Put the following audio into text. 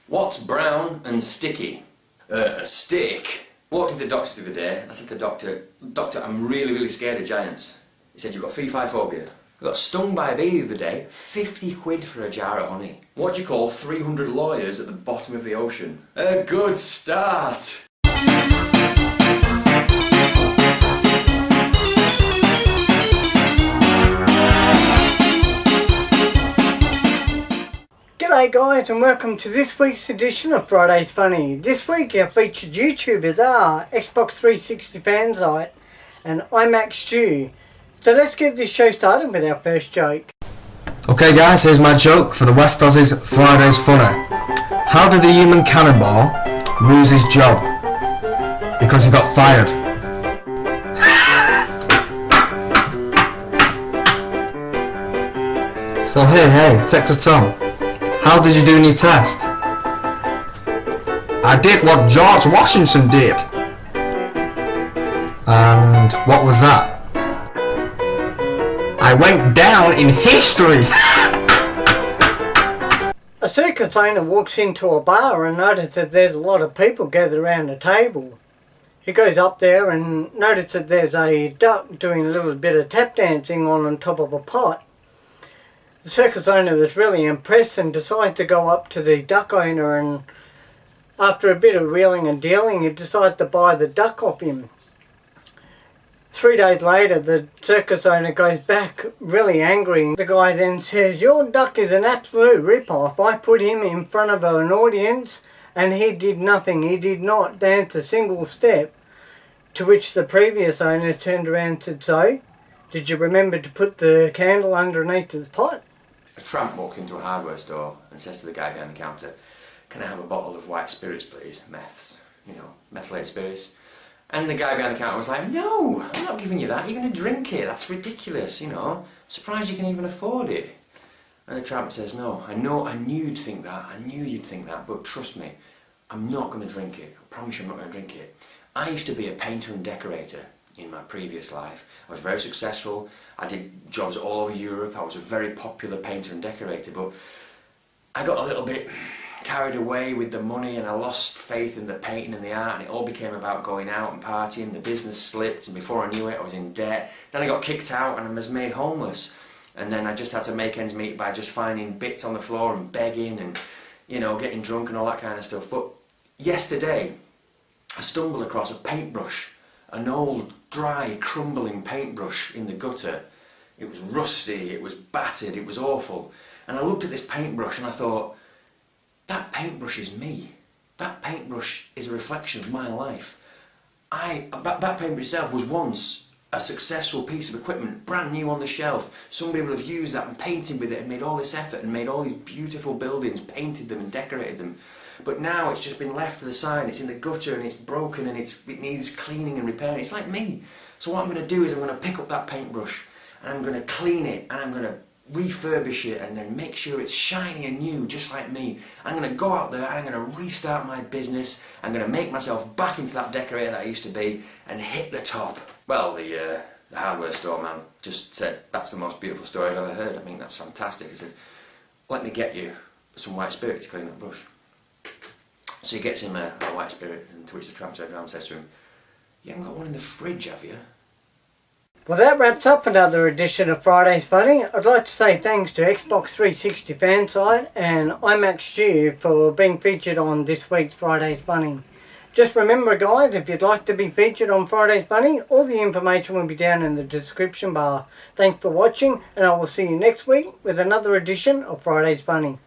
What's brown and sticky? A stick. Walked into the doctor the other day. I said to the doctor, I'm really scared of giants. He said, you've got fee-fi phobia. I got stung by a bee the other day, 50 quid for a jar of honey. What do you call 300 lawyers at the bottom of the ocean? A good start. G'day guys, and welcome to this week's edition of Friday's Funny. This week our featured YouTubers are Xbox 360 Fansite and imacstu. So let's get this show started with our first joke. Okay guys, here's my joke for the ThewestAussie's Friday's Funny. How did the human cannonball lose his job? Because he got fired. So hey, Texas Tom, how did you do in your test? I did what George Washington did. And what was that? I went down in history. A circus owner walks into a bar and notices that there's a lot of people gathered around a table. He goes up there and notices that there's a duck doing a little bit of tap dancing on top of a pot. The circus owner was really impressed and decided to go up to the duck owner, and after a bit of wheeling and dealing he decided to buy the duck off him. 3 days later the circus owner goes back really angry. The guy then says, "Your duck is an absolute rip-off. I put him in front of an audience and he did nothing. He did not dance a single step." To which the previous owner turned around and said, "So, did you remember to put the candle underneath his pot?" A tramp walked into a hardware store and says to the guy behind the counter, "Can I have a bottle of white spirits please? Meths, methylated spirits." And the guy behind the counter was like, "No, I'm not giving you that, you're going to drink it, that's ridiculous, I'm surprised you can even afford it." And the tramp says, "No, I knew you'd think that, but trust me, I'm not going to drink it, I promise you I'm not going to drink it. I used to be a painter and decorator in my previous life. I was very successful, I did jobs all over Europe, I was a very popular painter and decorator, but I got a little bit carried away with the money and I lost faith in the painting and the art, and it all became about going out and partying. The business slipped and before I knew it I was in debt. Then I got kicked out and I was made homeless, and then I just had to make ends meet by just finding bits on the floor and begging and getting drunk and all that kind of stuff. But yesterday I stumbled across a paintbrush, an old dry crumbling paintbrush in the gutter. It was rusty, it was battered, it was awful, and I looked at this paintbrush and I thought, that paintbrush is me. That paintbrush is a reflection of my life. That paintbrush itself was once a successful piece of equipment, brand new on the shelf. Somebody would have used that and painted with it and made all this effort and made all these beautiful buildings, painted them and decorated them. But now it's just been left to the side, it's in the gutter and it's broken and it needs cleaning and repairing. It's like me. So what I'm going to do is I'm going to pick up that paintbrush and I'm going to clean it and I'm going to refurbish it and then make sure it's shiny and new, just like me. I'm going to go out there and I'm going to restart my business. I'm going to make myself back into that decorator that I used to be and hit the top. Well, the hardware store man just said, "That's the most beautiful story I've ever heard. I mean, that's fantastic." He said, "Let me get you some white spirit to clean that brush." So he gets him a white spirit, and to which the tramp turns around and says to him, "You haven't got one in the fridge, have you?" Well, that wraps up another edition of Friday's Funny. I'd like to say thanks to Xbox 360 Fansite and imacstu for being featured on this week's Friday's Funny. Just remember guys, if you'd like to be featured on Friday's Funny, all the information will be down in the description bar. Thanks for watching, and I will see you next week with another edition of Friday's Funny.